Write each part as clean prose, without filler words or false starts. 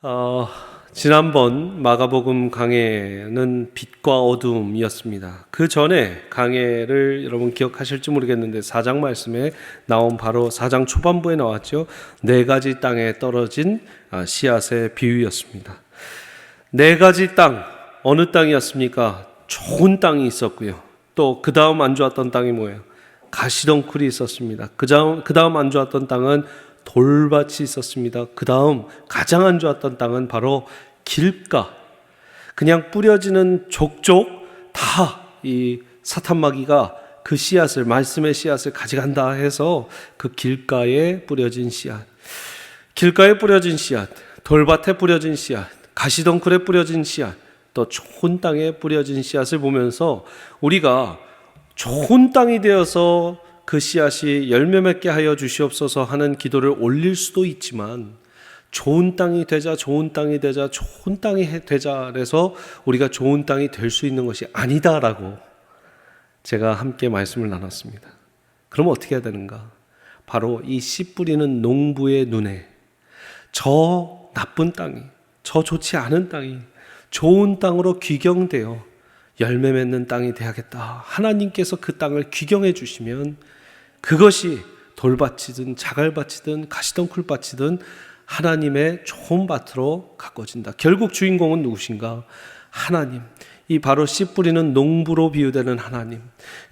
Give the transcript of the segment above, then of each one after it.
어, 지난번 마가복음 강해는 빛과 어둠이었습니다. 그 전에 강해를 여러분 기억하실지 모르겠는데 4장 말씀에 나온 바로 4장 초반부에 나왔죠. 4가지 땅에 떨어진 씨앗의 비유였습니다. 4가지 땅, 어느 땅이었습니까? 좋은 땅이 있었고요. 또 그 다음 안 좋았던 땅이 뭐예요? 가시덩굴이 있었습니다. 그 다음 안 좋았던 땅은 돌밭이 있었습니다. 그 다음 가장 안 좋았던 땅은 바로 길가. 그냥 뿌려지는 족족 다 이 사탄마귀가 그 씨앗을, 말씀의 씨앗을 가져간다 해서 그 길가에 뿌려진 씨앗, 길가에 뿌려진 씨앗, 돌밭에 뿌려진 씨앗, 가시덩굴에 뿌려진 씨앗, 또 좋은 땅에 뿌려진 씨앗을 보면서 우리가 좋은 땅이 되어서 그 씨앗이 열매 맺게 하여 주시옵소서 하는 기도를 올릴 수도 있지만, 좋은 땅이 되자, 좋은 땅이 되자, 좋은 땅이 되자 그래서 우리가 좋은 땅이 될 수 있는 것이 아니다라고 제가 함께 말씀을 나눴습니다. 그럼 어떻게 해야 되는가? 바로 이 씨 뿌리는 농부의 눈에 저 나쁜 땅이, 저 좋지 않은 땅이 좋은 땅으로 귀경되어 열매 맺는 땅이 되야겠다. 하나님께서 그 땅을 귀경해 주시면 그것이 돌밭이든 자갈밭이든 가시덩굴밭이든 하나님의 좋은 밭으로 가꿔진다. 결국 주인공은 누구신가? 하나님. 이 바로 씨 뿌리는 농부로 비유되는 하나님.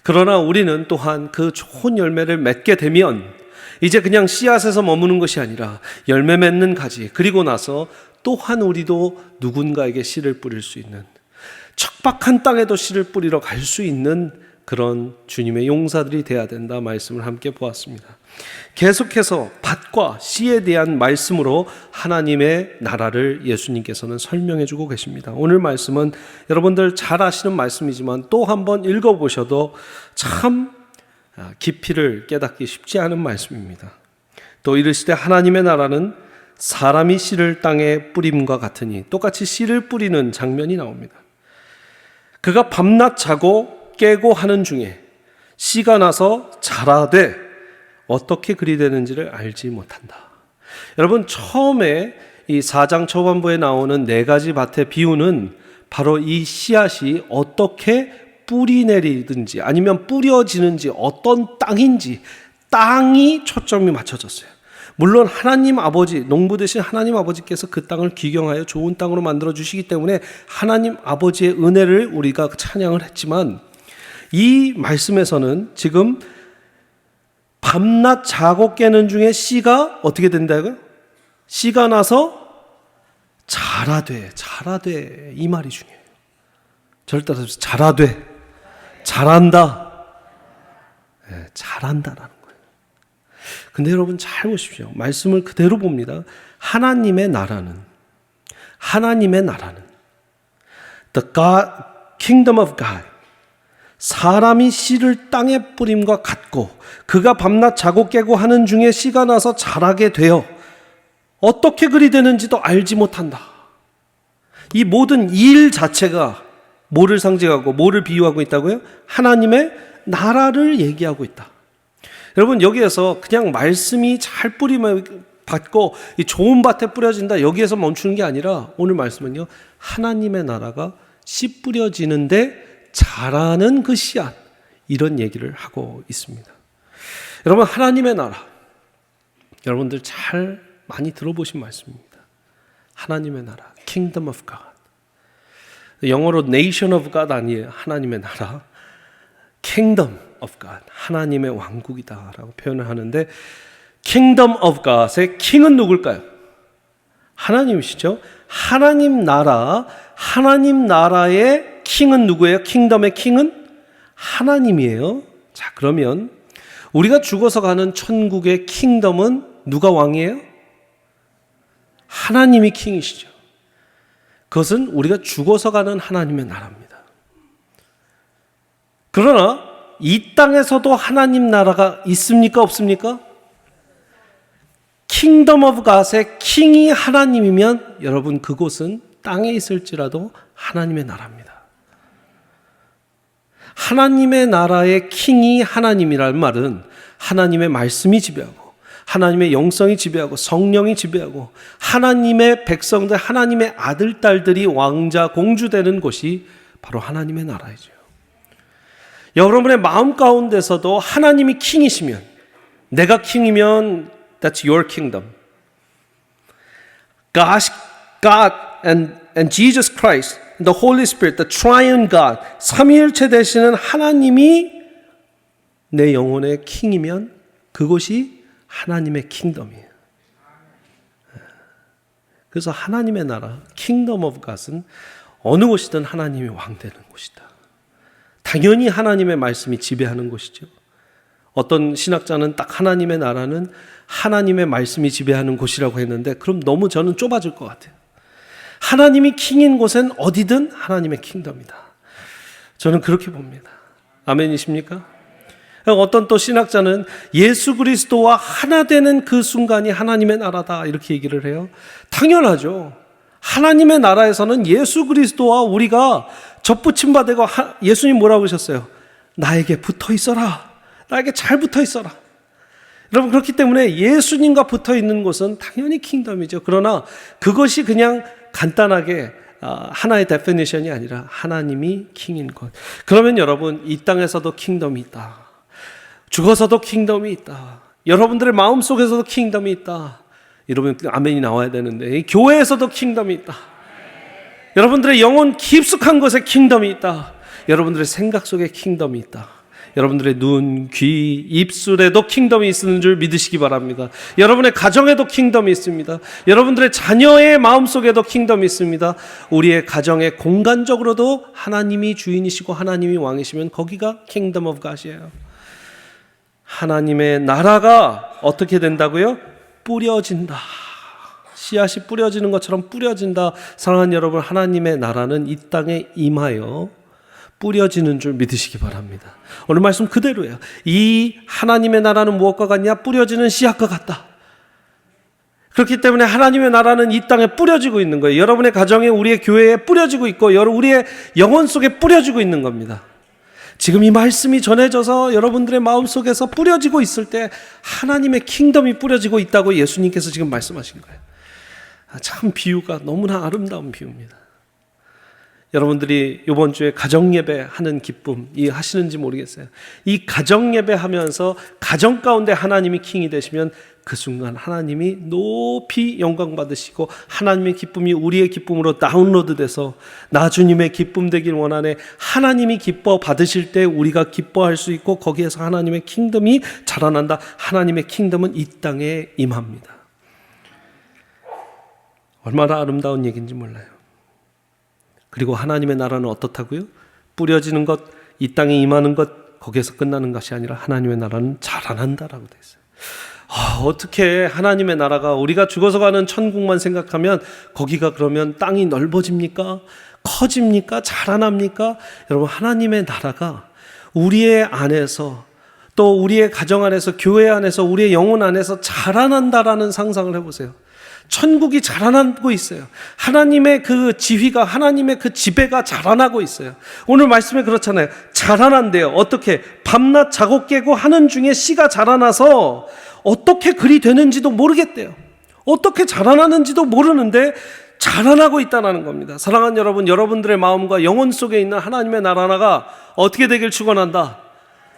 그러나 우리는 또한 그 좋은 열매를 맺게 되면 이제 그냥 씨앗에서 머무는 것이 아니라 열매 맺는 가지, 그리고 나서 또한 우리도 누군가에게 씨를 뿌릴 수 있는, 척박한 땅에도 씨를 뿌리러 갈 수 있는 그런 주님의 용사들이 되어야 된다 말씀을 함께 보았습니다. 계속해서 밭과 씨에 대한 말씀으로 하나님의 나라를 예수님께서는 설명해 주고 계십니다. 오늘 말씀은 여러분들 잘 아시는 말씀이지만 또 한번 읽어보셔도 참 깊이를 깨닫기 쉽지 않은 말씀입니다. 또 이르시되 하나님의 나라는 사람이 씨를 땅에 뿌림과 같으니, 똑같이 씨를 뿌리는 장면이 나옵니다. 그가 밤낮 자고 깨고 하는 중에 씨가 나서 자라되 어떻게 그리 되는지를 알지 못한다. 여러분, 처음에 이 4장 초반부에 나오는 4가지 밭의 비유는 바로 이 씨앗이 어떻게 뿌리 내리든지 아니면 뿌려지는지, 어떤 땅인지, 땅이 초점이 맞춰졌어요. 물론 하나님 아버지, 농부 되신 하나님 아버지께서 그 땅을 귀경하여 좋은 땅으로 만들어 주시기 때문에 하나님 아버지의 은혜를 우리가 찬양을 했지만, 이 말씀에서는 지금 밤낮 자고 깨는 중에 씨가 어떻게 된다고요? 씨가 나서 자라되 이 말이 중요해요. 저를 따라서 자라되, 자란다, 네, 자란다라는 거예요. 근데 여러분 잘 보십시오. 말씀을 그대로 봅니다. 하나님의 나라는 The God, Kingdom of God, 사람이 씨를 땅에 뿌림과 같고 그가 밤낮 자고 깨고 하는 중에 씨가 나서 자라게 되어 어떻게 그리 되는지도 알지 못한다. 이 모든 일 자체가 뭐를 상징하고 뭐를 비유하고 있다고요? 하나님의 나라를 얘기하고 있다. 여러분, 여기에서 그냥 말씀이 잘 뿌리면 받고 이 좋은 밭에 뿌려진다, 여기에서 멈추는 게 아니라 오늘 말씀은요, 하나님의 나라가 씨 뿌려지는데 자라는 그 씨앗, 이런 얘기를 하고 있습니다. 여러분, 하나님의 나라, 여러분들 잘 많이 들어보신 말씀입니다. 하나님의 나라, Kingdom of God. 영어로 Nation of God 아니에요. 하나님의 나라, Kingdom of God, 하나님의 왕국이다 라고 표현을 하는데, Kingdom of God의 킹은 누굴까요? 하나님이시죠. 하나님 나라의 킹은 누구예요? 킹덤의 킹은 하나님이에요. 자, 그러면 우리가 죽어서 가는 천국의 킹덤은 누가 왕이에요? 하나님이 킹이시죠. 그것은 우리가 죽어서 가는 하나님의 나라입니다. 그러나 이 땅에서도 하나님 나라가 있습니까? 없습니까? 킹덤 오브 갓의 킹이 하나님이면 여러분, 그곳은 땅에 있을지라도 하나님의 나라입니다. 하나님의 나라의 킹이 하나님이라는 말은 하나님의 말씀이 지배하고 하나님의 영성이 지배하고 성령이 지배하고 하나님의 백성들, 하나님의 아들, 딸들이 왕자, 공주 되는 곳이 바로 하나님의 나라이죠. 여러분의 마음 가운데서도 하나님이 킹이시면, 내가 킹이면 that's your kingdom. God and Jesus Christ, the Holy Spirit, the triune God, 삼위일체 되시는 하나님이 내 영혼의 킹이면 그곳이 하나님의 킹덤이에요. 그래서 하나님의 나라, Kingdom of God은 어느 곳이든 하나님이 왕 되는 곳이다. 당연히 하나님의 말씀이 지배하는 곳이죠. 어떤 신학자는 딱 하나님의 나라는 하나님의 말씀이 지배하는 곳이라고 했는데, 그럼 너무 저는 좁아질 것 같아요. 하나님이 킹인 곳엔 어디든 하나님의 킹덤이다. 저는 그렇게 봅니다. 아멘이십니까? 어떤 또 신학자는 예수 그리스도와 하나 되는 그 순간이 하나님의 나라다, 이렇게 얘기를 해요. 당연하죠. 하나님의 나라에서는 예수 그리스도와 우리가 접붙임 받고, 예수님 뭐라고 하셨어요? 나에게 붙어 있어라. 나에게 잘 붙어 있어라. 여러분, 그렇기 때문에 예수님과 붙어 있는 곳은 당연히 킹덤이죠. 그러나 그것이 그냥 간단하게 하나의 데피니션이 아니라 하나님이 킹인 것. 그러면 여러분, 이 땅에서도 킹덤이 있다. 죽어서도 킹덤이 있다. 여러분들의 마음속에서도 킹덤이 있다. 여러분, 아멘이 나와야 되는데, 교회에서도 킹덤이 있다. 여러분들의 영혼 깊숙한 곳에 킹덤이 있다. 여러분들의 생각 속에 킹덤이 있다. 여러분들의 눈, 귀, 입술에도 킹덤이 있는 줄 믿으시기 바랍니다. 여러분의 가정에도 킹덤이 있습니다. 여러분들의 자녀의 마음속에도 킹덤이 있습니다. 우리의 가정에 공간적으로도 하나님이 주인이시고 하나님이 왕이시면 거기가 Kingdom of God이에요. 하나님의 나라가 어떻게 된다고요? 뿌려진다. 씨앗이 뿌려지는 것처럼 뿌려진다. 사랑하는 여러분, 하나님의 나라는 이 땅에 임하여 뿌려지는 줄 믿으시기 바랍니다. 오늘 말씀 그대로예요. 이 하나님의 나라는 무엇과 같냐? 뿌려지는 씨앗과 같다. 그렇기 때문에 하나님의 나라는 이 땅에 뿌려지고 있는 거예요. 여러분의 가정에, 우리의 교회에 뿌려지고 있고, 우리의 영혼 속에 뿌려지고 있는 겁니다. 지금 이 말씀이 전해져서 여러분들의 마음속에서 뿌려지고 있을 때 하나님의 킹덤이 뿌려지고 있다고 예수님께서 지금 말씀하신 거예요. 참 비유가 너무나 아름다운 비유입니다. 여러분들이 이번 주에 가정예배 하는 기쁨 하시는지 모르겠어요. 이 가정예배 하면서 가정 가운데 하나님이 킹이 되시면 그 순간 하나님이 높이 영광 받으시고, 하나님의 기쁨이 우리의 기쁨으로 다운로드 돼서 나 주님의 기쁨 되길 원하네. 하나님이 기뻐 받으실 때 우리가 기뻐할 수 있고, 거기에서 하나님의 킹덤이 자라난다. 하나님의 킹덤은 이 땅에 임합니다. 얼마나 아름다운 얘기인지 몰라요. 그리고 하나님의 나라는 어떻다고요? 뿌려지는 것, 이 땅에 임하는 것, 거기에서 끝나는 것이 아니라 하나님의 나라는 자라난다라고 되어 있어요. 어떻게 하나님의 나라가, 우리가 죽어서 가는 천국만 생각하면 거기가 그러면 땅이 넓어집니까? 커집니까? 자라납니까? 여러분, 하나님의 나라가 우리의 안에서, 또 우리의 가정 안에서, 교회 안에서, 우리의 영혼 안에서 자라난다라는 상상을 해보세요. 천국이 자라나고 있어요. 하나님의 그 지휘가, 하나님의 그 지배가 자라나고 있어요. 오늘 말씀에 그렇잖아요. 자라난대요. 어떻게? 밤낮 자고 깨고 하는 중에 씨가 자라나서 어떻게 그리 되는지도 모르겠대요. 어떻게 자라나는지도 모르는데 자라나고 있다는 겁니다. 사랑하는 여러분, 여러분들의 마음과 영혼 속에 있는 하나님의 나라가 어떻게 되길 축원한다?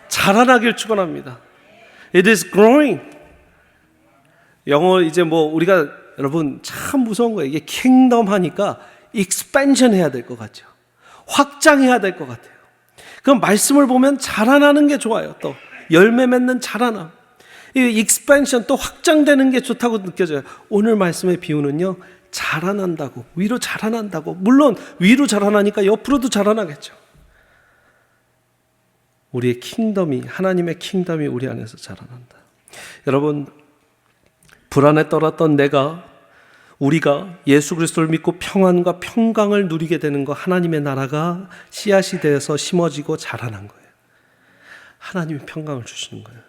자라나길 축원합니다. It is growing. 영어 이제 우리가, 여러분 참 무서운 거예요. 이게 킹덤 하니까 익스펜션 해야 될 것 같죠. 확장해야 될 것 같아요. 그럼 말씀을 보면 자라나는 게 좋아요. 또 열매 맺는 자라남. 이 익스펜션, 또 확장되는 게 좋다고 느껴져요. 오늘 말씀의 비유는요, 자라난다고, 위로 자라난다고. 물론 위로 자라나니까 옆으로도 자라나겠죠. 우리의 킹덤이, 하나님의 킹덤이 우리 안에서 자라난다. 여러분, 불안에 떨었던 우리가 예수 그리스도를 믿고 평안과 평강을 누리게 되는 거, 하나님의 나라가 씨앗이 되어서 심어지고 자라난 거예요. 하나님이 평강을 주시는 거예요.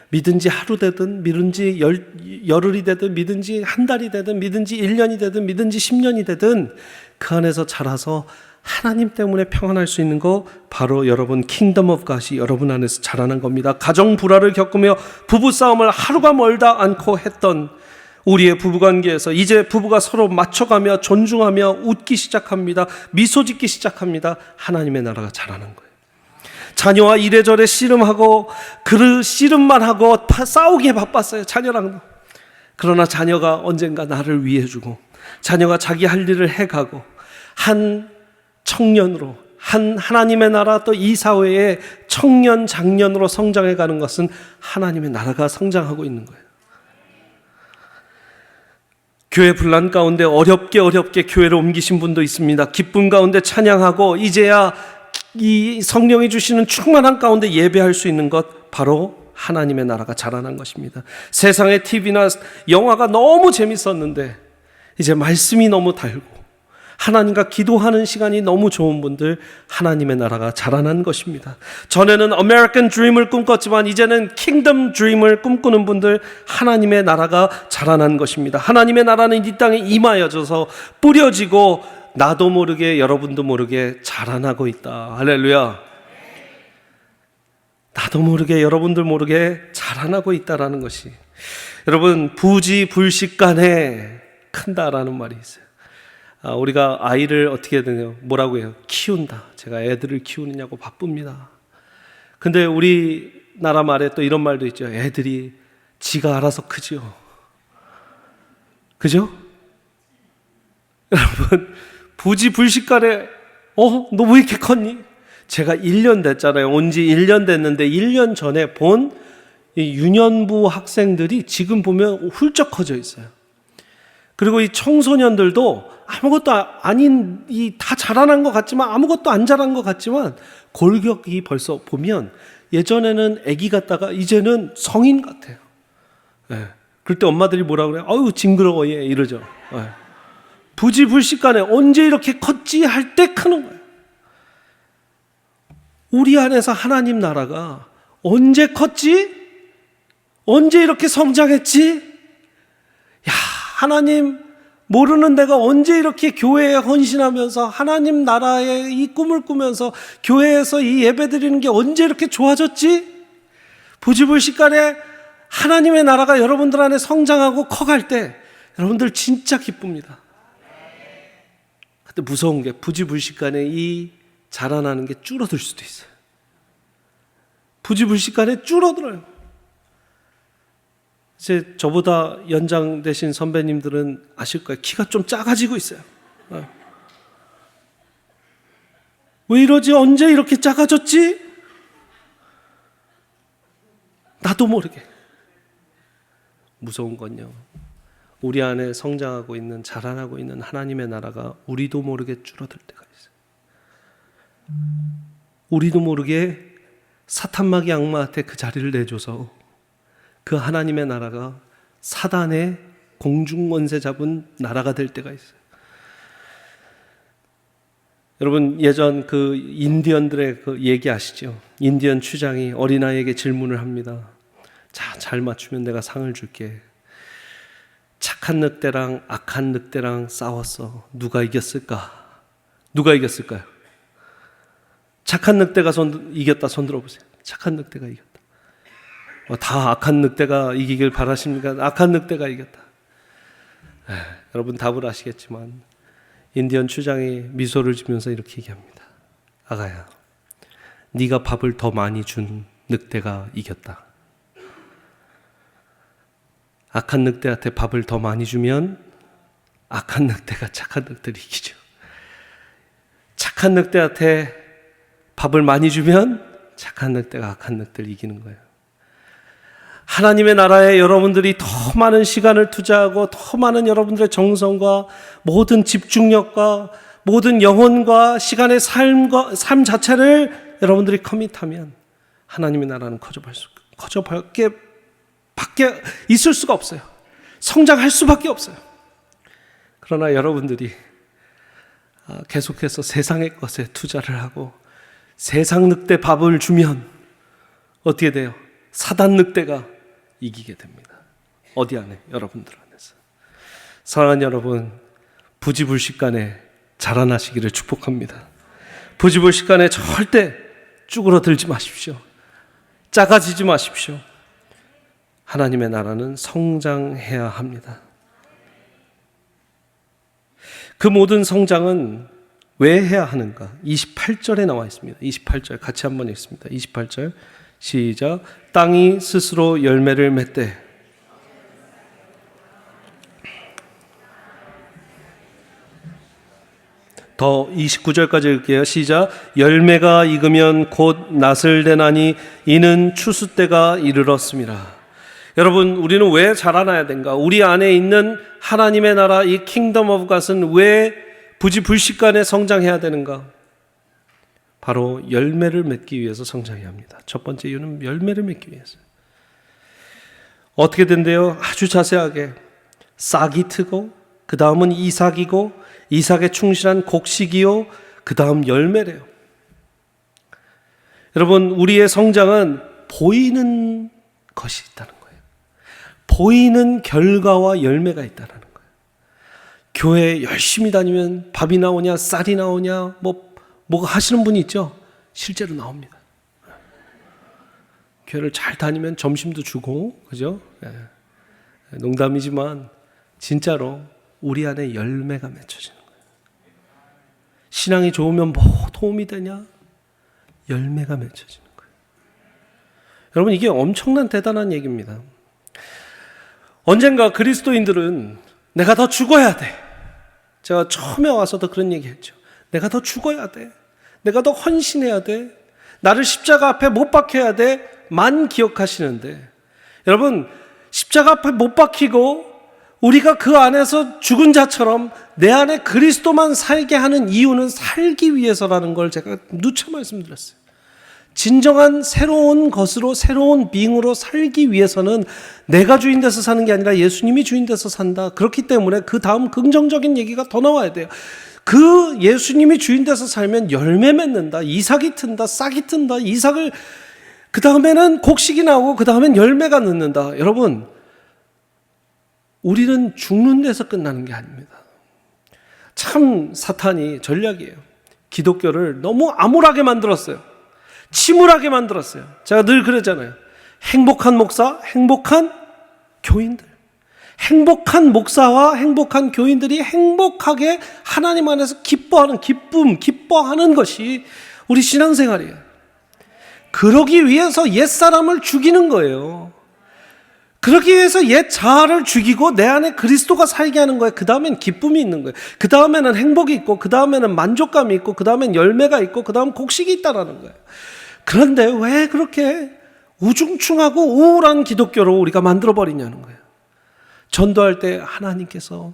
믿은지 하루 되든, 믿은지 열흘이 되든, 믿은지 한 달이 되든, 믿은지 1년이 되든, 믿은지 10년이 되든 그 안에서 자라서 하나님 때문에 평안할 수 있는 거 바로 여러분 킹덤 오브 갓이 여러분 안에서 자라난 겁니다. 가정 불화를 겪으며 부부싸움을 하루가 멀다 않고 했던 우리의 부부관계에서 이제 부부가 서로 맞춰가며 존중하며 웃기 시작합니다. 미소 짓기 시작합니다. 하나님의 나라가 자라는 거예요. 자녀와 이래저래 씨름하고 그 씨름만 하고 싸우기에 바빴어요. 자녀랑. 그러나 자녀가 언젠가 나를 위해주고 자녀가 자기 할 일을 해가고 한 청년으로 하나님의 나라 또 이 사회의 청년 장년으로 성장해가는 것은 하나님의 나라가 성장하고 있는 거예요. 교회 분란 가운데 어렵게 교회를 옮기신 분도 있습니다. 기쁨 가운데 찬양하고 이제야 이 성령이 주시는 충만한 가운데 예배할 수 있는 것 바로 하나님의 나라가 자라난 것입니다. 세상의 TV나 영화가 너무 재밌었는데 이제 말씀이 너무 달고 하나님과 기도하는 시간이 너무 좋은 분들 하나님의 나라가 자라난 것입니다. 전에는 아메리칸 드림을 꿈꿨지만 이제는 킹덤 드림을 꿈꾸는 분들 하나님의 나라가 자라난 것입니다. 하나님의 나라는 이 땅에 임하여져서 뿌려지고 나도 모르게 여러분도 모르게 자라나고 있다. 할렐루야. 나도 모르게 여러분들 모르게 자라나고 있다라는 것이 여러분 부지불식간에 큰다라는 말이 있어요. 우리가 아이를 어떻게 해야 되냐 뭐라고 해요? 키운다. 제가 애들을 키우느냐고 바쁩니다. 근데 우리나라 말에 또 이런 말도 있죠. 애들이 지가 알아서 크지요. 그죠? 여러분 부지불식간에 너 왜 이렇게 컸니? 제가 1년 됐잖아요. 온 지 1년 됐는데 1년 전에 본 이 유년부 학생들이 지금 보면 훌쩍 커져 있어요. 그리고 이 청소년들도 아무것도 아닌 다 자라난 것 같지만 아무것도 안 자란 것 같지만 골격이 벌써 보면 예전에는 아기 같다가 이제는 성인 같아요. 네. 그럴 때 엄마들이 뭐라 그래요? 아유 징그러워 얘 이러죠. 네. 부지불식간에 언제 이렇게 컸지 할 때 크는 거예요. 우리 안에서 하나님 나라가 언제 컸지? 언제 이렇게 성장했지? 야, 하나님 모르는 내가 언제 이렇게 교회에 헌신하면서 하나님 나라의 이 꿈을 꾸면서 교회에서 이 예배 드리는 게 언제 이렇게 좋아졌지? 부지불식간에 하나님의 나라가 여러분들 안에 성장하고 커갈 때 여러분들 진짜 기쁩니다. 근데 무서운 게 부지불식간에 이 자라나는 게 줄어들 수도 있어요. 부지불식간에 줄어들어요. 이제 저보다 연장 되신 선배님들은 아실 거예요. 키가 좀 작아지고 있어요. 왜 이러지? 언제 이렇게 작아졌지? 나도 모르게. 무서운 건요. 우리 안에 성장하고 있는 자라나고 있는 하나님의 나라가 우리도 모르게 줄어들 때가 있어요. 우리도 모르게 사탄마귀 악마한테 그 자리를 내줘서 그 하나님의 나라가 사단의 공중권세 잡은 나라가 될 때가 있어요. 여러분 예전 그 인디언들의 그 얘기 아시죠? 인디언 추장이 어린아이에게 질문을 합니다. 자, 잘 맞추면 내가 상을 줄게. 착한 늑대랑 악한 늑대랑 싸웠어. 누가 이겼을까? 누가 이겼을까요? 착한 늑대가 이겼다. 손 들어보세요. 착한 늑대가 이겼다. 다 악한 늑대가 이기길 바라십니까? 악한 늑대가 이겼다. 여러분 답을 아시겠지만 인디언 추장이 미소를 지면서 이렇게 얘기합니다. 아가야, 네가 밥을 더 많이 준 늑대가 이겼다. 악한 늑대한테 밥을 더 많이 주면 악한 늑대가 착한 늑대를 이기죠. 착한 늑대한테 밥을 많이 주면 착한 늑대가 악한 늑대를 이기는 거예요. 하나님의 나라에 여러분들이 더 많은 시간을 투자하고 더 많은 여러분들의 정성과 모든 집중력과 모든 영혼과 시간의 삶 자체를 여러분들이 커밋하면 하나님의 나라는 밖에 있을 수가 없어요. 성장할 수밖에 없어요. 그러나 여러분들이 계속해서 세상의 것에 투자를 하고 세상 늑대 밥을 주면 어떻게 돼요? 사단 늑대가 이기게 됩니다. 어디 안에? 여러분들 안에서. 사랑하는 여러분, 부지불식간에 자라나시기를 축복합니다. 부지불식간에 절대 쭈그러들지 마십시오. 작아지지 마십시오. 하나님의 나라는 성장해야 합니다. 그 모든 성장은 왜 해야 하는가? 28절에 나와 있습니다. 28절 같이 한번 읽습니다. 28절 시작. 땅이 스스로 열매를 맺되. 더 29절까지 읽게요. 시작. 열매가 익으면 곧 낫을 대나니 이는 추수 때가 이르렀습니다. 여러분, 우리는 왜 자라나야 된가? 우리 안에 있는 하나님의 나라, 이 킹덤 오브 갓은 왜 부지불식간에 성장해야 되는가? 바로 열매를 맺기 위해서 성장해야 합니다. 첫 번째 이유는 열매를 맺기 위해서. 어떻게 된대요? 아주 자세하게 싹이 트고, 그 다음은 이삭이고, 이삭에 충실한 곡식이요, 그 다음 열매래요. 여러분, 우리의 성장은 보이는 것이 있다는 거예요. 보이는 결과와 열매가 있다는 거예요. 교회 열심히 다니면 밥이 나오냐, 쌀이 나오냐, 뭐가 하시는 분이 있죠? 실제로 나옵니다. 교회를 잘 다니면 점심도 주고, 그죠? 농담이지만 진짜로 우리 안에 열매가 맺혀지는 거예요. 신앙이 좋으면 뭐 도움이 되냐? 열매가 맺혀지는 거예요. 여러분, 이게 엄청난 대단한 얘기입니다. 언젠가 그리스도인들은 내가 더 죽어야 돼. 제가 처음에 와서도 그런 얘기 했죠. 내가 더 죽어야 돼. 내가 더 헌신해야 돼. 나를 십자가 앞에 못 박혀야 돼. 만 기억하시는데, 여러분, 십자가 앞에 못 박히고 우리가 그 안에서 죽은 자처럼 내 안에 그리스도만 살게 하는 이유는 살기 위해서라는 걸 제가 누차 말씀드렸어요. 진정한 새로운 것으로, 새로운 빙으로 살기 위해서는 내가 주인 돼서 사는 게 아니라 예수님이 주인 돼서 산다. 그렇기 때문에 그 다음 긍정적인 얘기가 더 나와야 돼요. 그 예수님이 주인 돼서 살면 열매 맺는다. 이삭이 튼다. 싹이 튼다. 이삭을, 그 다음에는 곡식이 나오고 그 다음엔 열매가 넣는다. 여러분, 우리는 죽는 데서 끝나는 게 아닙니다. 참 사탄이 전략이에요. 기독교를 너무 암울하게 만들었어요. 침울하게 만들었어요. 제가 늘 그러잖아요. 행복한 목사, 행복한 교인들. 행복한 목사와 행복한 교인들이 행복하게 하나님 안에서 기뻐하는 기쁨, 기뻐하는 것이 우리 신앙생활이에요. 그러기 위해서 옛사람을 죽이는 거예요. 그러기 위해서 옛 자아를 죽이고 내 안에 그리스도가 살게 하는 거예요. 그 다음엔 기쁨이 있는 거예요. 그 다음에는 행복이 있고, 그 다음에는 만족감이 있고, 그 다음엔 열매가 있고, 그 다음 곡식이 있다라는 거예요. 그런데 왜 그렇게 우중충하고 우울한 기독교로 우리가 만들어버리냐는 거예요. 전도할 때 하나님께서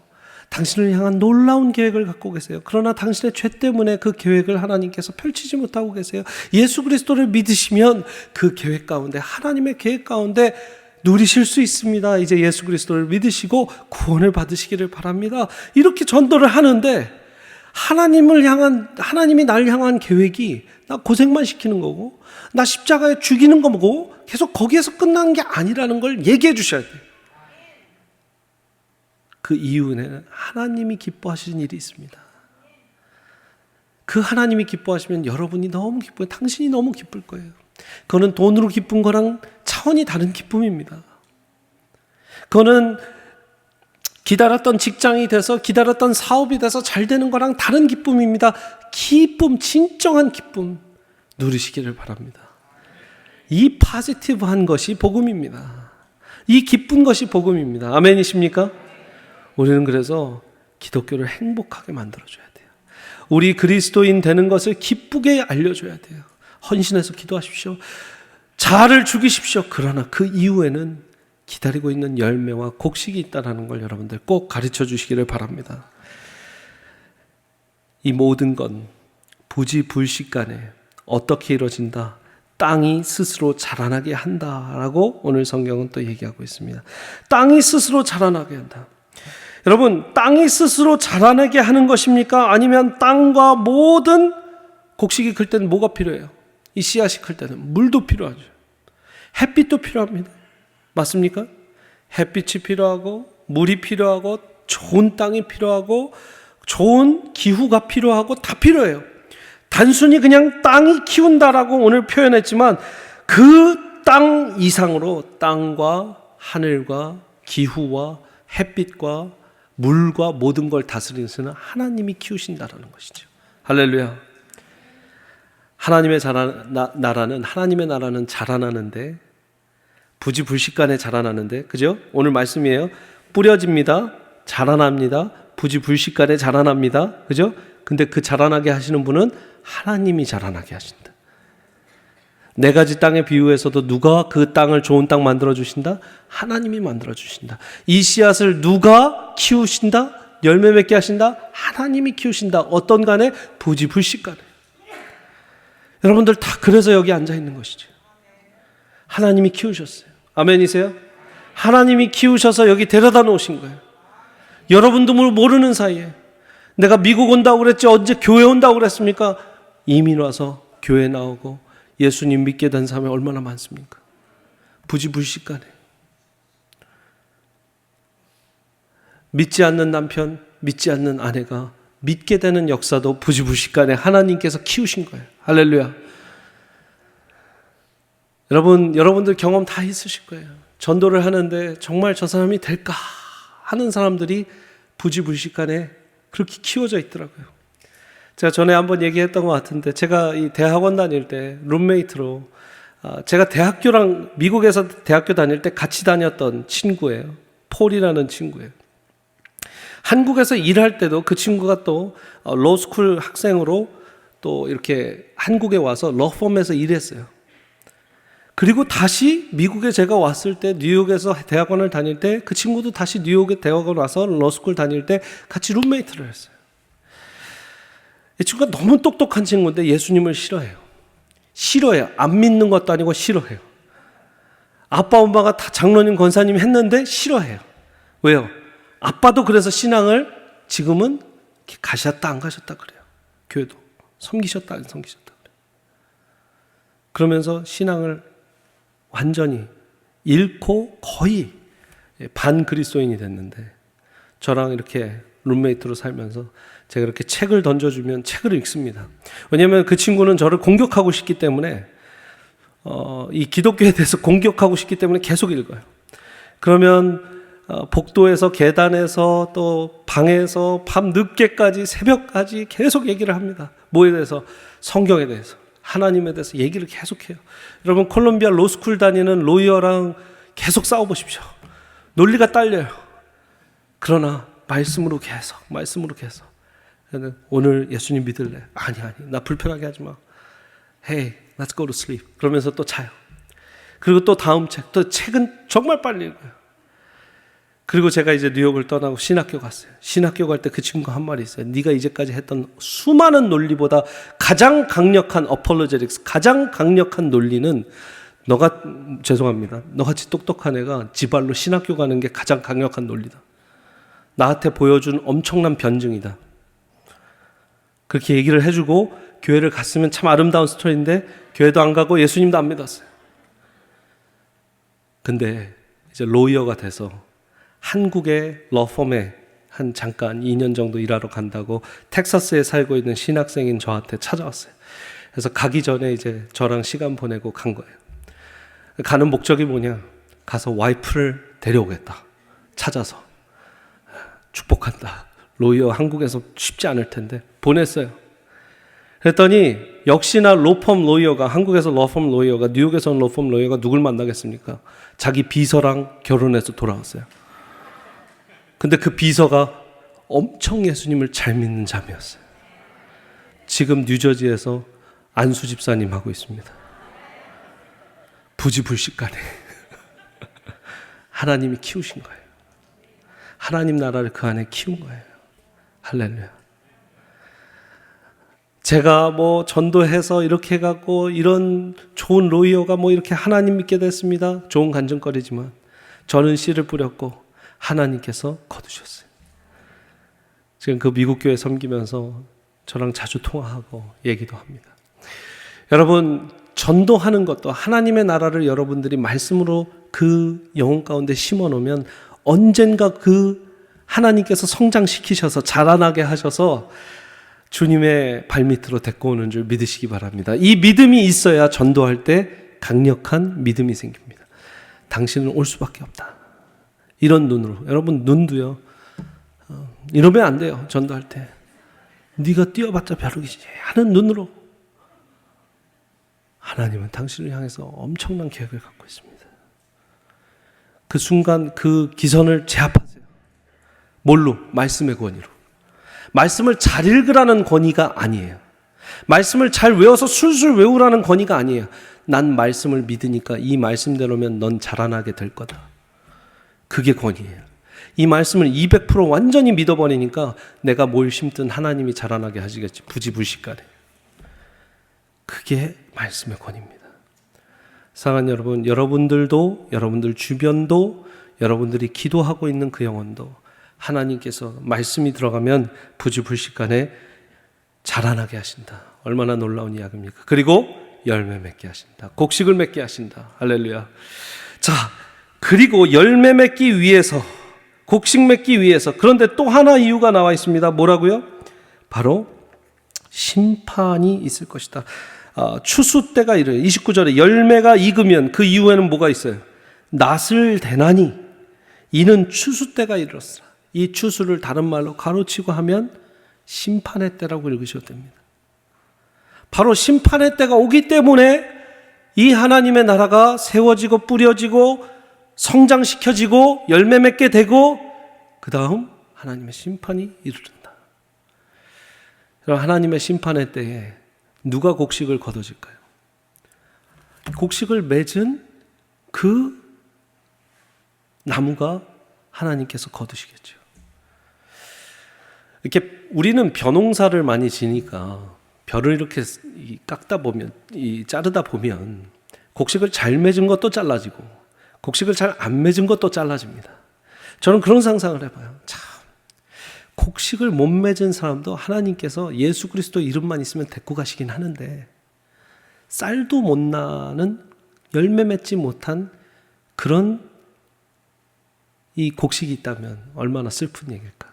당신을 향한 놀라운 계획을 갖고 계세요. 그러나 당신의 죄 때문에 그 계획을 하나님께서 펼치지 못하고 계세요. 예수 그리스도를 믿으시면 그 계획 가운데, 하나님의 계획 가운데 누리실 수 있습니다. 이제 예수 그리스도를 믿으시고 구원을 받으시기를 바랍니다. 이렇게 전도를 하는데, 하나님이 날 향한 계획이 나 고생만 시키는 거고, 나 십자가에 죽이는 거고, 계속 거기에서 끝나는 게 아니라는 걸 얘기해 주셔야 돼요. 그 이후에는 하나님이 기뻐하시는 일이 있습니다. 그 하나님이 기뻐하시면 여러분이 너무 기뻐요. 당신이 너무 기쁠 거예요. 그거는 돈으로 기쁜 거랑 차원이 다른 기쁨입니다. 그거는 기다렸던 직장이 돼서, 기다렸던 사업이 돼서 잘 되는 거랑 다른 기쁨입니다. 기쁨, 진정한 기쁨 누리시기를 바랍니다. 이 포지티브한 것이 복음입니다. 이 기쁜 것이 복음입니다. 아멘이십니까? 우리는 그래서 기독교를 행복하게 만들어줘야 돼요. 우리 그리스도인 되는 것을 기쁘게 알려줘야 돼요. 헌신해서 기도하십시오. 자아를 죽이십시오. 그러나 그 이후에는 기다리고 있는 열매와 곡식이 있다는 걸 여러분들 꼭 가르쳐 주시기를 바랍니다. 이 모든 건 부지불식간에 어떻게 이루어진다? 땅이 스스로 자라나게 한다라고 오늘 성경은 또 얘기하고 있습니다. 땅이 스스로 자라나게 한다. 여러분, 땅이 스스로 자라나게 하는 것입니까? 아니면 땅과 모든 곡식이 클 때는 뭐가 필요해요? 이 씨앗이 클 때는 물도 필요하죠. 햇빛도 필요합니다. 맞습니까? 햇빛이 필요하고, 물이 필요하고, 좋은 땅이 필요하고, 좋은 기후가 필요하고, 다 필요해요. 단순히 그냥 땅이 키운다라고 오늘 표현했지만 그 땅 이상으로 땅과 하늘과 기후와 햇빛과 물과 모든 걸 다스리시는 하나님이 키우신다라는 것이죠. 할렐루야. 하나님의 나라는 자라나는데 부지불식간에 자라나는데, 그죠? 오늘 말씀이에요. 뿌려집니다. 자라납니다. 부지불식간에 자라납니다. 그죠? 근데 그 자라나게 하시는 분은 하나님이 자라나게 하신다. 네 가지 땅의 비유에서도 누가 그 땅을 좋은 땅 만들어 주신다? 하나님이 만들어 주신다. 이 씨앗을 누가 키우신다? 열매 맺게 하신다? 하나님이 키우신다. 어떤 간에? 부지불식간에. 여러분들 다 그래서 여기 앉아 있는 것이죠. 하나님이 키우셨어요. 아멘이세요? 하나님이 키우셔서 여기 데려다 놓으신 거예요. 여러분도 모르는 사이에 내가 미국 온다고 그랬지 언제 교회 온다고 그랬습니까? 이민 와서 교회 나오고 예수님 믿게 된 사람이 얼마나 많습니까? 부지불식간에. 믿지 않는 남편, 믿지 않는 아내가 믿게 되는 역사도 부지불식간에 하나님께서 키우신 거예요. 할렐루야. 여러분들 경험 다 있으실 거예요. 전도를 하는데 정말 저 사람이 될까 하는 사람들이 부지불식간에 그렇게 키워져 있더라고요. 제가 전에 한번 얘기했던 것 같은데, 제가 이 대학원 다닐 때 룸메이트로, 제가 미국에서 대학교 다닐 때 같이 다녔던 친구예요. 폴이라는 친구예요. 한국에서 일할 때도 그 친구가 또 로스쿨 학생으로 또 이렇게 한국에 와서 러펌에서 일했어요. 그리고 다시 미국에 제가 왔을 때 뉴욕에서 대학원을 다닐 때 그 친구도 다시 뉴욕에 대학원 와서 러스쿨 다닐 때 같이 룸메이트를 했어요. 이 친구가 너무 똑똑한 친구인데 예수님을 싫어해요. 안 믿는 것도 아니고 싫어해요. 아빠 엄마가 다 장로님 권사님 했는데 싫어해요. 왜요? 아빠도 그래서 신앙을 지금은 가셨다 안 가셨다 그래요. 교회도 섬기셨다 안 섬기셨다 그래요. 그러면서 신앙을 완전히 잃고 거의 반 그리스도인이 됐는데, 저랑 이렇게 룸메이트로 살면서 제가 이렇게 책을 던져주면 책을 읽습니다. 왜냐하면 그 친구는 저를 공격하고 싶기 때문에, 이 기독교에 대해서 공격하고 싶기 때문에 계속 읽어요. 그러면 복도에서, 계단에서, 또 방에서 밤 늦게까지, 새벽까지 계속 얘기를 합니다. 뭐에 대해서? 성경에 대해서, 하나님에 대해서 얘기를 계속해요. 여러분, 콜롬비아 로스쿨 다니는 로이어랑 계속 싸워보십시오. 논리가 딸려요. 그러나 말씀으로 계속. 오늘 예수님 믿을래? 아니, 나 불편하게 하지 마. Hey, let's go to sleep. 그러면서 또 자요. 그리고 또 다음 책, 또 책은 정말 빨리 읽어요. 그리고 제가 이제 뉴욕을 떠나고 신학교 갔어요. 신학교 갈 때 그 친구가 한 말이 있어요. 네가 이제까지 했던 수많은 논리보다 가장 강력한 apologetics, 가장 강력한 논리는 너같이 똑똑한 애가 지발로 신학교 가는 게 가장 강력한 논리다. 나한테 보여준 엄청난 변증이다. 그렇게 얘기를 해주고 교회를 갔으면 참 아름다운 스토리인데 교회도 안 가고 예수님도 안 믿었어요. 근데 이제 로이어가 돼서 한국의 러펌에 잠깐 2년 정도 일하러 간다고 텍사스에 살고 있는 신학생인 저한테 찾아왔어요. 그래서 가기 전에 이제 저랑 시간 보내고 간 거예요. 가는 목적이 뭐냐? 가서 와이프를 데려오겠다. 찾아서. 축복한다. 로이어 한국에서 쉽지 않을 텐데 보냈어요. 그랬더니 역시나 한국에서 러펌 로이어가, 뉴욕에서 온 러펌 로이어가 누굴 만나겠습니까? 자기 비서랑 결혼해서 돌아왔어요. 근데 그 비서가 엄청 예수님을 잘 믿는 자매였어요. 지금 뉴저지에서 안수 집사님 하고 있습니다. 부지불식간에 하나님이 키우신 거예요. 하나님 나라를 그 안에 키운 거예요. 할렐루야. 제가 전도해서 이렇게 해갖고 이런 좋은 로이어가 이렇게 하나님 믿게 됐습니다. 좋은 간증거리지만 저는 씨를 뿌렸고 하나님께서 거두셨어요. 지금 그 미국 교회 섬기면서 저랑 자주 통화하고 얘기도 합니다. 여러분, 전도하는 것도 하나님의 나라를 여러분들이 말씀으로 그 영혼 가운데 심어 놓으면 언젠가 그 하나님께서 성장시키셔서 자라나게 하셔서 주님의 발밑으로 데리고 오는 줄 믿으시기 바랍니다. 이 믿음이 있어야 전도할 때 강력한 믿음이 생깁니다. 당신은 올 수밖에 없다. 이런 눈으로. 여러분 눈도요. 이러면 안 돼요. 전도할 때. 네가 뛰어봤자 벼룩이지 하는 눈으로. 하나님은 당신을 향해서 엄청난 계획을 갖고 있습니다. 그 순간 그 기선을 제압하세요. 뭘로? 말씀의 권위로. 말씀을 잘 읽으라는 권위가 아니에요. 말씀을 잘 외워서 술술 외우라는 권위가 아니에요. 난 말씀을 믿으니까 이 말씀대로면 넌 자라나게 될 거다. 그게 권위예요. 이 말씀을 200% 완전히 믿어버리니까 내가 뭘 심든 하나님이 자라나게 하시겠지. 부지불식간에. 그게 말씀의 권위입니다. 사랑하는 여러분, 여러분들도, 여러분들 주변도, 여러분들이 기도하고 있는 그 영혼도 하나님께서 말씀이 들어가면 부지불식간에 자라나게 하신다. 얼마나 놀라운 이야기입니까? 그리고 열매 맺게 하신다. 곡식을 맺게 하신다. 할렐루야. 자, 그리고 열매 맺기 위해서, 곡식 맺기 위해서, 그런데 또 하나 이유가 나와 있습니다. 뭐라고요? 바로 심판이 있을 것이다. 추수 때가 이래요. 29절에 열매가 익으면 그 이후에는 뭐가 있어요? 낫을 대나니 이는 추수 때가 이르렀으라. 이 추수를 다른 말로 가로치고 하면 심판의 때라고 읽으셔도 됩니다. 바로 심판의 때가 오기 때문에 이 하나님의 나라가 세워지고 뿌려지고 성장시켜지고 열매 맺게 되고 그 다음 하나님의 심판이 이르른다. 하나님의 심판의 때에 누가 곡식을 거둬질까요? 곡식을 맺은 그 나무가 하나님께서 거두시겠죠. 이렇게 우리는 벼농사를 많이 지니까 벼를 이렇게 깎다 보면, 자르다 보면 곡식을 잘 맺은 것도 잘라지고 곡식을 잘 안 맺은 것도 잘라집니다. 저는 그런 상상을 해봐요. 참, 곡식을 못 맺은 사람도 하나님께서 예수 그리스도 이름만 있으면 데리고 가시긴 하는데 쌀도 못 나는 열매 맺지 못한 그런 이 곡식이 있다면 얼마나 슬픈 얘기일까.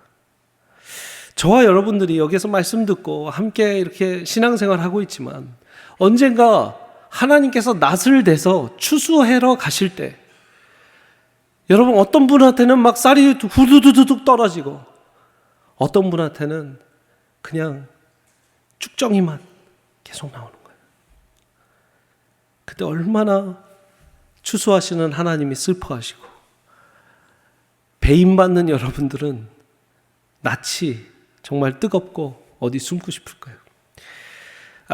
저와 여러분들이 여기서 말씀 듣고 함께 이렇게 신앙생활 하고 있지만 언젠가 하나님께서 낫을 대서 추수하러 가실 때 여러분 어떤 분한테는 막 쌀이 후두두둑 떨어지고 어떤 분한테는 그냥 쭉정이만 계속 나오는 거예요. 그때 얼마나 추수하시는 하나님이 슬퍼하시고 배임받는 여러분들은 낯이 정말 뜨겁고 어디 숨고 싶을까요?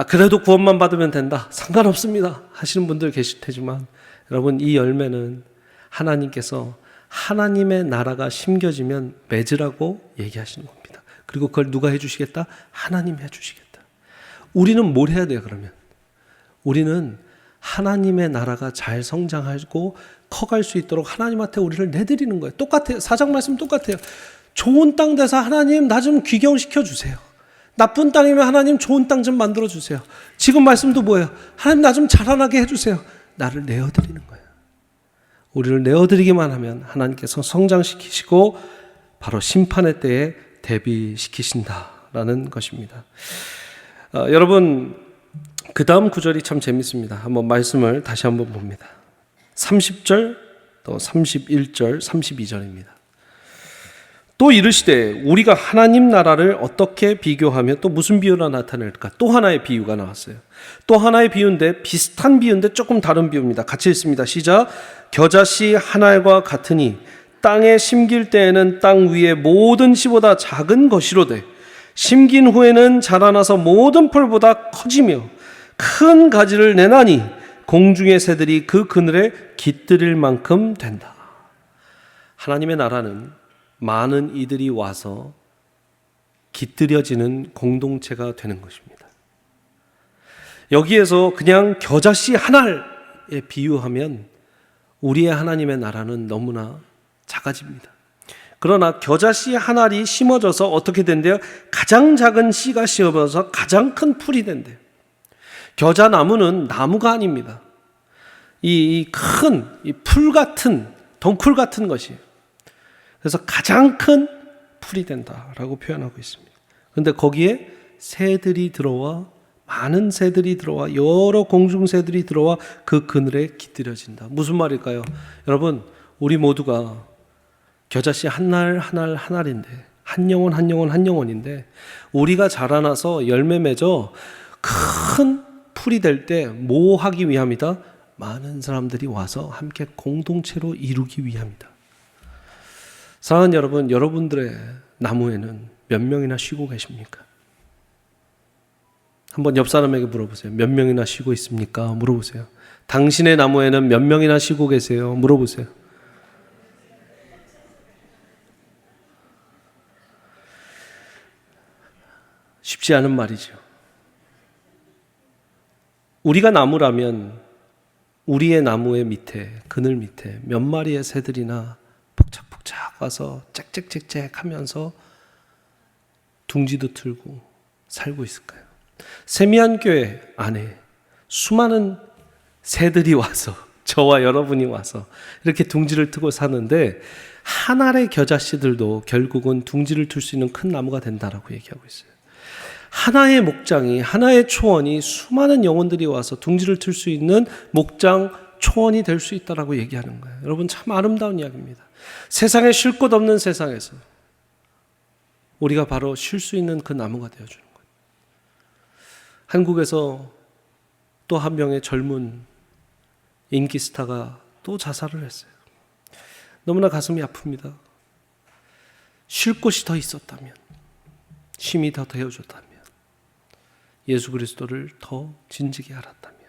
그래도 구원만 받으면 된다. 상관없습니다. 하시는 분들 계실 테지만 여러분 이 열매는 하나님께서 하나님의 나라가 심겨지면 맺으라고 얘기하시는 겁니다. 그리고 그걸 누가 해주시겠다? 하나님이 해주시겠다. 우리는 뭘 해야 돼요 그러면? 우리는 하나님의 나라가 잘 성장하고 커갈 수 있도록 하나님한테 우리를 내드리는 거예요. 똑같아요. 사장 말씀 똑같아요. 좋은 땅 돼서 하나님 나 좀 귀경시켜 주세요. 나쁜 땅이면 하나님 좋은 땅 좀 만들어 주세요. 지금 말씀도 뭐예요? 하나님 나 좀 자라나게 해주세요. 나를 내어드리는 거예요. 우리를 내어드리기만 하면 하나님께서 성장시키시고 바로 심판의 때에 대비시키신다라는 것입니다. 여러분 그 다음 구절이 참 재밌습니다. 한번 말씀을 다시 한번 봅니다. 30절 또 31절 32절입니다. 또 이르시되 우리가 하나님 나라를 어떻게 비교하며 또 무슨 비유가 나타낼까? 또 하나의 비유가 나왔어요. 또 하나의 비유인데 비슷한 비유인데 조금 다른 비유입니다. 같이 읽습니다. 시작. 겨자씨 한 알과 같으니 땅에 심길 때에는 땅 위의 모든 씨보다 작은 것이로되 심긴 후에는 자라나서 모든 풀보다 커지며 큰 가지를 내나니 공중의 새들이 그 그늘에 깃들일 만큼 된다. 하나님의 나라는 많은 이들이 와서 깃들여지는 공동체가 되는 것입니다. 여기에서 그냥 겨자씨 한 알에 비유하면 우리의 하나님의 나라는 너무나 작아집니다. 그러나 겨자씨 한 알이 심어져서 어떻게 된대요? 가장 작은 씨가 심어져서 가장 큰 풀이 된대요. 겨자나무는 나무가 아닙니다. 이 큰 풀 같은 덩쿨 같은 것이에요. 그래서 가장 큰 풀이 된다라고 표현하고 있습니다. 그런데 거기에 새들이 들어와, 많은 새들이 들어와, 여러 공중새들이 들어와 그 그늘에 깃들여진다. 무슨 말일까요? 여러분, 우리 모두가 겨자씨 한 알 한 알 한 알인데, 한 영혼 한 영혼 한 영혼인데, 우리가 자라나서 열매 맺어 큰 풀이 될 때 뭐 하기 위함이다? 많은 사람들이 와서 함께 공동체로 이루기 위함이다. 사랑하는 여러분, 여러분들의 나무에는 몇 명이나 쉬고 계십니까? 한번 옆 사람에게 물어보세요. 몇 명이나 쉬고 있습니까? 물어보세요. 당신의 나무에는 몇 명이나 쉬고 계세요? 물어보세요. 쉽지 않은 말이죠. 우리가 나무라면 우리의 나무의 밑에, 그늘 밑에 몇 마리의 새들이나 폭착폭착 와서 짹짹짹짹 하면서 둥지도 틀고 살고 있을까요? 세미한 교회 안에 수많은 새들이 와서, 저와 여러분이 와서 이렇게 둥지를 트고 사는데, 한 알의 겨자씨들도 결국은 둥지를 틀 수 있는 큰 나무가 된다라고 얘기하고 있어요. 하나의 목장이, 하나의 초원이 수많은 영혼들이 와서 둥지를 틀 수 있는 목장, 초원이 될 수 있다라고 얘기하는 거예요. 여러분, 참 아름다운 이야기입니다. 세상에 쉴 곳 없는 세상에서 우리가 바로 쉴 수 있는 그 나무가 되어주는 거예요. 한국에서 또 한 명의 젊은 인기 스타가 또 자살을 했어요. 너무나 가슴이 아픕니다. 쉴 곳이 더 있었다면, 힘이 더 되어줬다면, 예수 그리스도를 더 진지게 알았다면,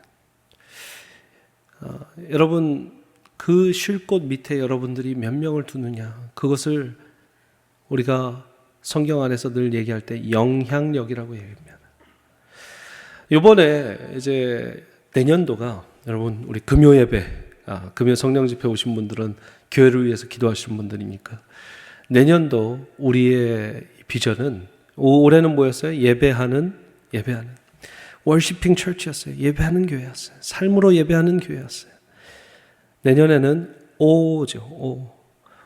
여러분, 그 쉴 곳 밑에 여러분들이 몇 명을 두느냐, 그것을 우리가 성경 안에서 늘 얘기할 때 영향력이라고 얘기합니다. 이번에 이제 내년도가, 여러분, 우리 금요 예배, 금요 성령 집회 오신 분들은 교회를 위해서 기도하시는 분들이니까, 내년도 우리의 비전은, 올해는 뭐였어요? 예배하는 워시핑 처치였어요. 예배하는 교회였어요. 삶으로 예배하는 교회였어요. 내년에는 O죠. O.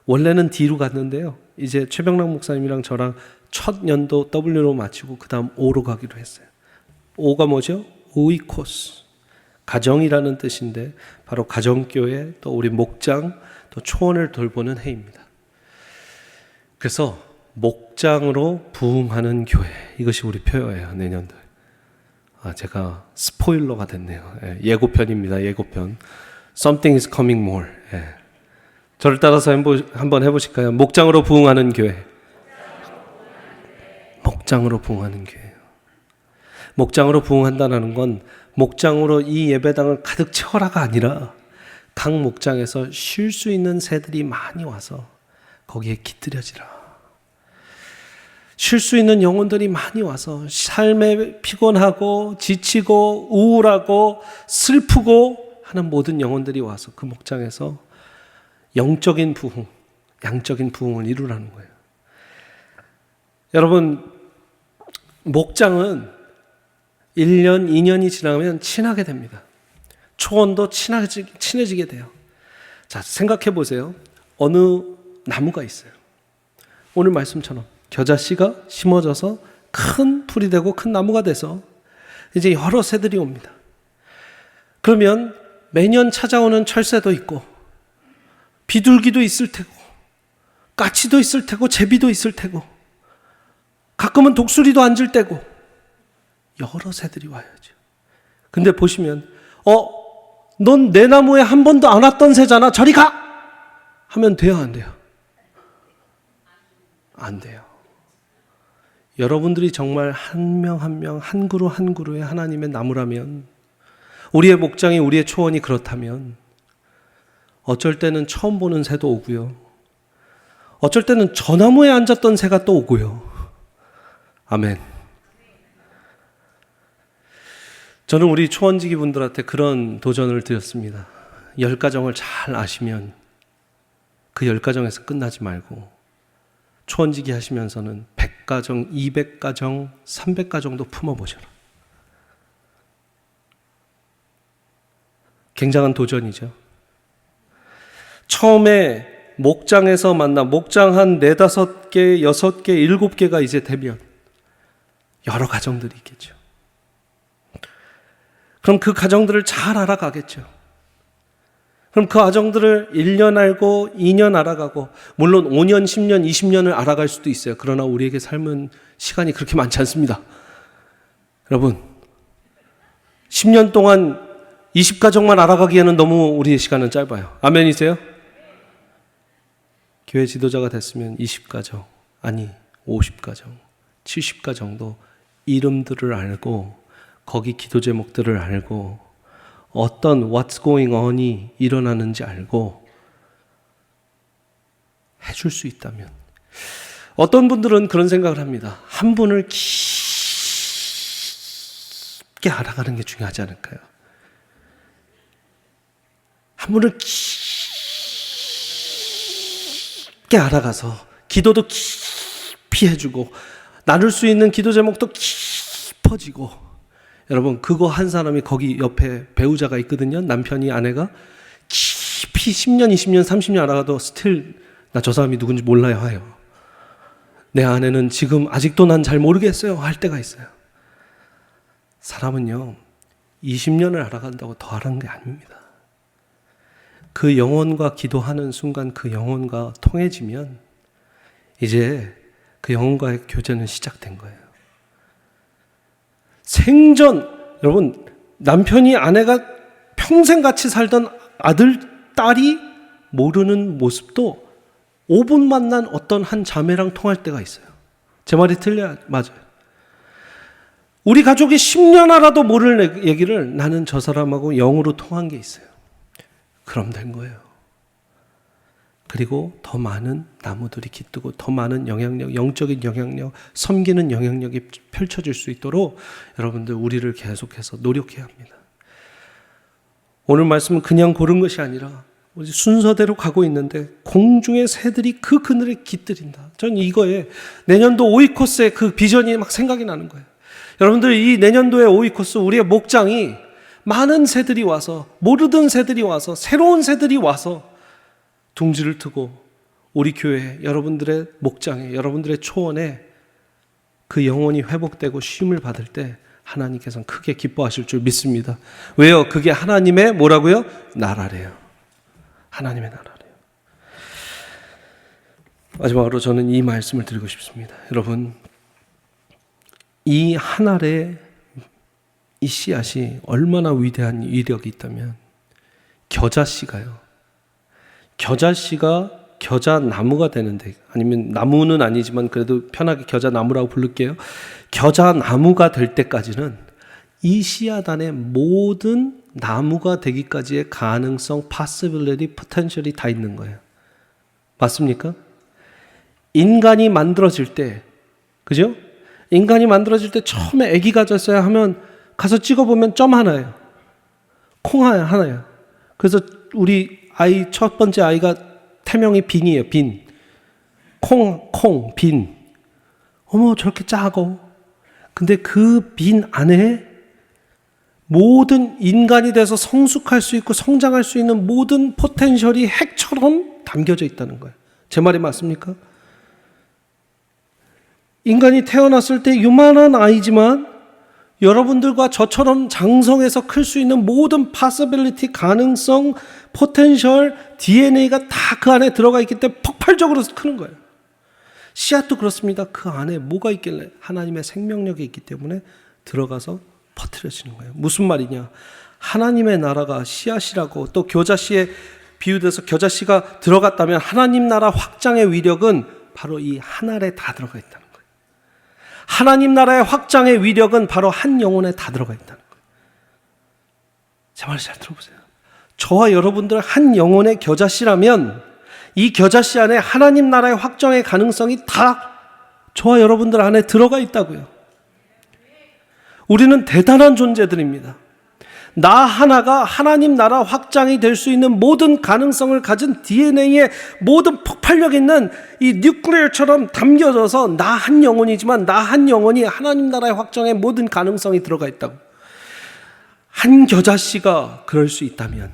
원래는 D로 갔는데요, 이제 최병락 목사님이랑 저랑 첫 연도 W로 마치고 그 다음 O로 가기로 했어요. O가 뭐죠? 오이코스, 가정이라는 뜻인데 바로 가정교회, 또 우리 목장, 또 초원을 돌보는 해입니다. 그래서 목장으로 부흥하는 교회, 이것이 우리 표어예요. 내년도. 제가 스포일러가 됐네요. 예고편입니다. 예고편. Something is coming more. 저를 따라서 한번 해보실까요? 목장으로 부흥하는 교회. 목장으로 부흥하는 교회. 목장으로 부흥한다는 건 목장으로 이 예배당을 가득 채워라가 아니라 각 목장에서 쉴 수 있는 새들이 많이 와서 거기에 깃들여지라. 쉴 수 있는 영혼들이 많이 와서 삶에 피곤하고 지치고 우울하고 슬프고 하는 모든 영혼들이 와서 그 목장에서 영적인 부흥, 양적인 부흥을 이루라는 거예요. 여러분, 목장은 1년, 2년이 지나면 친하게 됩니다. 초원도 친해지게 돼요. 자, 생각해 보세요. 어느 나무가 있어요. 오늘 말씀처럼 겨자씨가 심어져서 큰 풀이 되고 큰 나무가 돼서 이제 여러 새들이 옵니다. 그러면 매년 찾아오는 철새도 있고 비둘기도 있을 테고 까치도 있을 테고 제비도 있을 테고 가끔은 독수리도 앉을 때고 여러 새들이 와야죠. 근데 보시면 넌 내 나무에 한 번도 안 왔던 새잖아, 저리 가! 하면 돼요, 안 돼요? 안 돼요. 여러분들이 정말 한 명 한 명, 한 그루 한 그루의 하나님의 나무라면, 우리의 목장이, 우리의 초원이 그렇다면 어쩔 때는 처음 보는 새도 오고요, 어쩔 때는 저 나무에 앉았던 새가 또 오고요. 아멘. 저는 우리 초원지기 분들한테 그런 도전을 드렸습니다. 10가정을 잘 아시면 그 10가정에서 끝나지 말고 초원지기 하시면서는 100가정, 200가정, 300가정도 품어보셔라. 굉장한 도전이죠. 처음에 목장에서 만나 목장 한 4, 5개, 6개, 7개가 이제 되면 여러 가정들이 있겠죠. 그럼 그 가정들을 잘 알아가겠죠. 그럼 그 가정들을 1년 알고 2년 알아가고, 물론 5년, 10년, 20년을 알아갈 수도 있어요. 그러나 우리에게 삶은 시간이 그렇게 많지 않습니다. 여러분, 10년 동안 20가정만 알아가기에는 너무 우리의 시간은 짧아요. 아멘이세요? 교회 지도자가 됐으면 20가정, 아니 50가정, 70가정도 이름들을 알고 거기 기도 제목들을 알고 어떤 what's going on이 일어나는지 알고 해줄 수 있다면, 어떤 분들은 그런 생각을 합니다. 한 분을 깊게 알아가는 게 중요하지 않을까요? 한 분을 깊게 알아가서 기도도 깊이 해주고 나눌 수 있는 기도 제목도 깊어지고. 여러분, 그거 한 사람이 거기 옆에 배우자가 있거든요. 남편이, 아내가 깊이 10년, 20년, 30년 알아가도 스틸 나 저 사람이 누군지 몰라요 하요. 내 아내는 지금 아직도 난 잘 모르겠어요 할 때가 있어요. 사람은요, 20년을 알아간다고 더 알아가는 게 아닙니다. 그 영혼과 기도하는 순간 그 영혼과 통해지면 이제 그 영혼과의 교제는 시작된 거예요. 생전, 여러분, 남편이 아내가 평생 같이 살던 아들, 딸이 모르는 모습도 5분 만난 어떤 한 자매랑 통할 때가 있어요. 제 말이 틀려요? 맞아요. 우리 가족이 10년 알아도 모를 얘기를 나는 저 사람하고 영으로 통한 게 있어요. 그럼 된 거예요. 그리고 더 많은 나무들이 깃들고 더 많은 영향력, 영적인 영향력, 섬기는 영향력이 펼쳐질 수 있도록 여러분들 우리를 계속해서 노력해야 합니다. 오늘 말씀은 그냥 고른 것이 아니라 순서대로 가고 있는데 공중의 새들이 그 그늘에 깃들인다. 전 이거에 내년도 오이코스의 그 비전이 막 생각이 나는 거예요. 여러분들, 이 내년도의 오이코스, 우리의 목장이 많은 새들이 와서, 모르던 새들이 와서, 새로운 새들이 와서 둥지를 트고 우리 교회, 여러분들의 목장에, 여러분들의 초원에 그 영혼이 회복되고 쉼을 받을 때 하나님께서는 크게 기뻐하실 줄 믿습니다. 왜요? 그게 하나님의 뭐라고요? 나라래요. 하나님의 나라래요. 마지막으로 저는 이 말씀을 드리고 싶습니다. 여러분, 이 한 알의 이 씨앗이 얼마나 위대한 위력이 있다면, 겨자씨가요, 겨자씨가 겨자나무가 되는데, 아니면 나무는 아니지만 그래도 편하게 겨자나무라고 부를게요. 겨자나무가 될 때까지는 이 씨앗 안에 모든 나무가 되기까지의 가능성, possibility, potential이 다 있는 거예요. 맞습니까? 인간이 만들어질 때, 그죠? 인간이 만들어질 때 처음에 아기가 졌어야 하면 가서 찍어보면 점 하나예요. 콩 하나예요. 그래서 우리 아이, 첫 번째 아이가 태명이 빈이에요. 빈. 콩, 빈. 어머, 저렇게 작어. 근데 그 빈 안에 모든 인간이 돼서 성숙할 수 있고 성장할 수 있는 모든 포텐셜이 핵처럼 담겨져 있다는 거예요. 제 말이 맞습니까? 인간이 태어났을 때 요만한 아이지만 여러분들과 저처럼 장성해서 클 수 있는 모든 possibility, 가능성, 포텐셜, DNA가 다 그 안에 들어가 있기 때문에 폭발적으로 크는 거예요. 씨앗도 그렇습니다. 그 안에 뭐가 있길래? 하나님의 생명력이 있기 때문에 들어가서 퍼뜨려지는 거예요. 무슨 말이냐? 하나님의 나라가 씨앗이라고, 또 겨자씨에 비유돼서 겨자씨가 들어갔다면 하나님 나라 확장의 위력은 바로 이 한 알에 다 들어가 있다는 거예요. 하나님 나라의 확장의 위력은 바로 한 영혼에 다 들어가 있다는 거예요. 제 말을 잘 들어보세요. 저와 여러분들 한 영혼의 겨자씨라면 이 겨자씨 안에 하나님 나라의 확장의 가능성이 다 저와 여러분들 안에 들어가 있다고요. 우리는 대단한 존재들입니다. 나 하나가 하나님 나라 확장이 될 수 있는 모든 가능성을 가진 DNA의 모든 폭발력 있는 이 뉴클리어처럼 담겨져서 나 한 영혼이지만 나 한 영혼이 하나님 나라의 확장의 모든 가능성이 들어가 있다고. 한 겨자씨가 그럴 수 있다면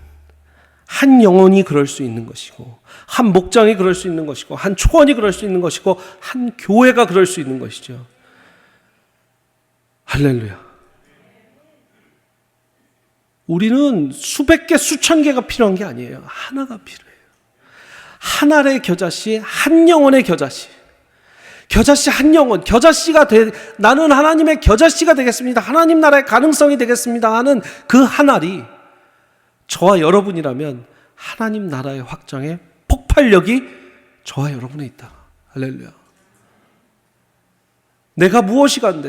한 영혼이 그럴 수 있는 것이고, 한 목장이 그럴 수 있는 것이고, 한 초원이 그럴 수 있는 것이고, 한 교회가 그럴 수 있는 것이죠. 할렐루야. 우리는 수백 개, 수천 개가 필요한 게 아니에요. 하나가 필요해요. 한 알의 겨자씨, 한 영혼의 겨자씨. 겨자씨 한 영혼, 나는 하나님의 겨자씨가 되겠습니다. 하나님 나라의 가능성이 되겠습니다 하는 그 한 알이 저와 여러분이라면 하나님 나라의 확장의 폭발력이 저와 여러분에 있다. 할렐루야.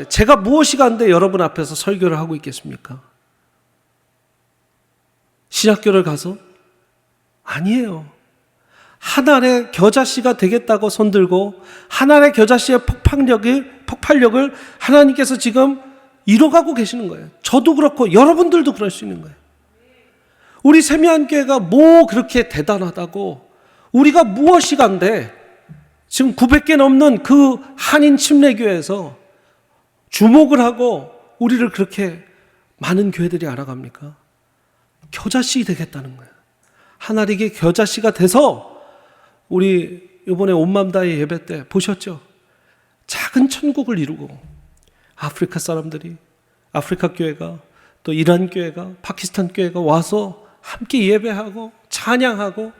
제가 무엇이 간데 여러분 앞에서 설교를 하고 있겠습니까? 신학교를 가서? 아니에요. 하나의 겨자씨가 되겠다고 손들고 하나의 겨자씨의 폭발력을 하나님께서 지금 이뤄가고 계시는 거예요. 저도 그렇고 여러분들도 그럴 수 있는 거예요. 우리 세미한교회가 뭐 그렇게 대단하다고, 우리가 무엇이 간데 지금 900개 넘는 그 한인 침례교회에서 주목을 하고 우리를 그렇게 많은 교회들이 알아갑니까? 겨자씨 되겠다는 거예요. 하나님께 겨자씨가 돼서 우리 이번에 온맘 다의 예배 때 보셨죠? 작은 천국을 이루고 아프리카 사람들이, 아프리카 교회가, 또 이란 교회가, 파키스탄 교회가 와서 함께 예배하고 찬양하고,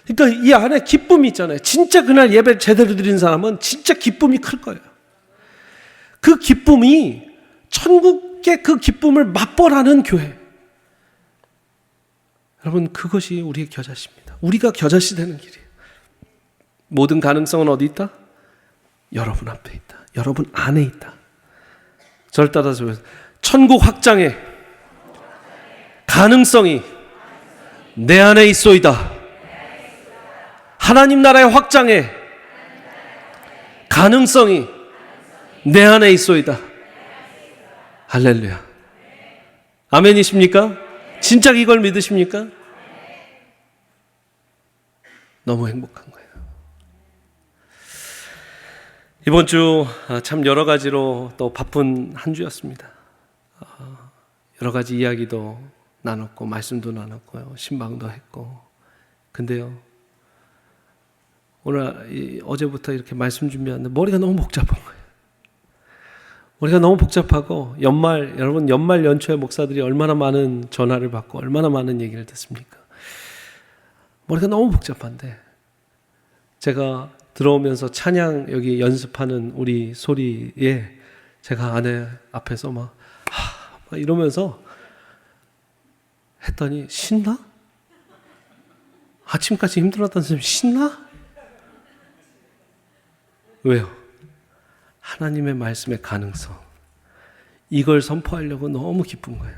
그러니까 이 안에 기쁨이 있잖아요. 진짜 그날 예배 제대로 드린 사람은 진짜 기쁨이 클 거예요. 그 기쁨이 천국의 그 기쁨을 맛보라는 교회. 여러분, 그것이 우리의 겨자씨입니다. 우리가 겨자씨 되는 길이에요. 모든 가능성은 어디 있다? 여러분 앞에 있다. 여러분 안에 있다. 저를 따라서 천국 확장의 가능성이 내 안에 있소이다. 하나님 나라의 확장의 가능성이 내 안에 있소이다. 할렐루야. 아멘이십니까? 진짜 이걸 믿으십니까? 너무 행복한 거예요. 이번 주 참 여러 가지로 또 바쁜 한 주였습니다. 여러 가지 이야기도 나눴고 말씀도 나눴고요, 신방도 했고. 근데요, 오늘 어제부터 이렇게 말씀 준비하는데 머리가 너무 복잡한 거예요. 머리가 너무 복잡하고, 여러분 연말 연초에 목사들이 얼마나 많은 전화를 받고 얼마나 많은 얘기를 듣습니까? 머리가 너무 복잡한데, 제가 들어오면서 찬양 여기 연습하는 우리 소리에 제가 아내 앞에서 막 이러면서 했더니, 신나? 아침까지 힘들었던 사람이 신나? 왜요? 하나님의 말씀의 가능성, 이걸 선포하려고 너무 기쁜 거예요.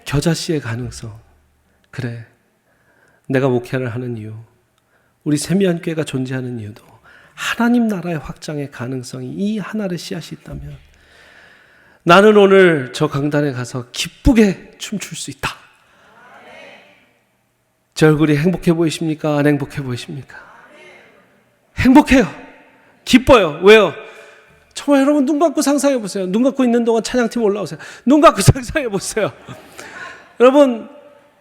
겨자씨의 가능성. 그래, 내가 목회를 하는 이유, 우리 세미한교회가 존재하는 이유도 하나님 나라의 확장의 가능성이 이 하나의 씨앗이 있다면 나는 오늘 저 강단에 가서 기쁘게 춤출 수 있다. 제 얼굴이 행복해 보이십니까? 안 행복해 보이십니까? 행복해요. 기뻐요. 왜요? 정말 여러분 눈 감고 상상해 보세요. 눈 감고 있는 동안 찬양팀 올라오세요. 눈 감고 상상해 보세요. 여러분,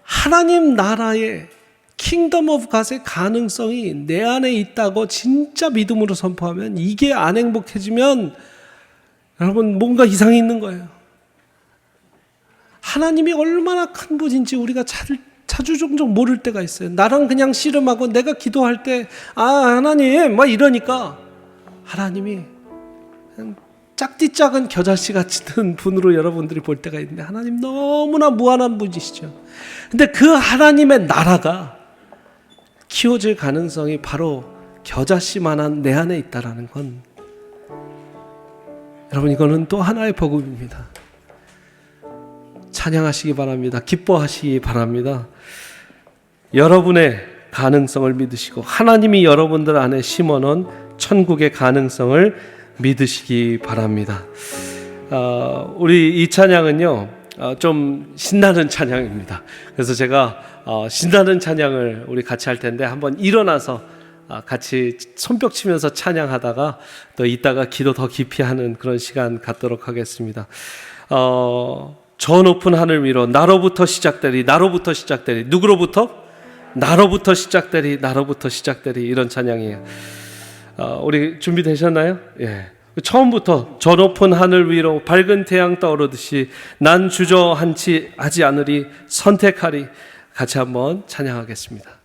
하나님 나라의 킹덤 오브 갓의 가능성이 내 안에 있다고 진짜 믿음으로 선포하면, 이게 안 행복해지면 여러분 뭔가 이상이 있는 거예요. 하나님이 얼마나 큰 분인지 우리가 자주종종 모를 때가 있어요. 나랑 그냥 씨름하고 내가 기도할 때 하나님 막 이러니까 하나님이 그냥 짝디 작은 겨자씨 같은 분으로 여러분들이 볼 때가 있는데, 하나님 너무나 무한한 분이시죠. 근데 그 하나님의 나라가 키워질 가능성이 바로 겨자씨만한 내 안에 있다라는 건, 여러분 이거는 또 하나의 복음입니다. 찬양하시기 바랍니다. 기뻐하시기 바랍니다. 여러분의 가능성을 믿으시고 하나님이 여러분들 안에 심어놓은 천국의 가능성을 믿으시기 바랍니다. 우리 이 찬양은요, 좀 신나는 찬양입니다. 그래서 제가 신나는 찬양을 우리 같이 할 텐데, 한번 일어나서 같이 손뼉 치면서 찬양하다가 또 이따가 기도 더 깊이 하는 그런 시간 갖도록 하겠습니다. 저 높은 하늘 위로 나로부터 시작되리, 나로부터 시작되리. 누구로부터? 나로부터 시작되리, 나로부터 시작되리. 이런 찬양이에요. 우리 준비되셨나요? 예. 처음부터 저 높은 하늘 위로 밝은 태양 떠오르듯이 난 주저앉지 하지 않으리 선택하리 같이 한번 찬양하겠습니다.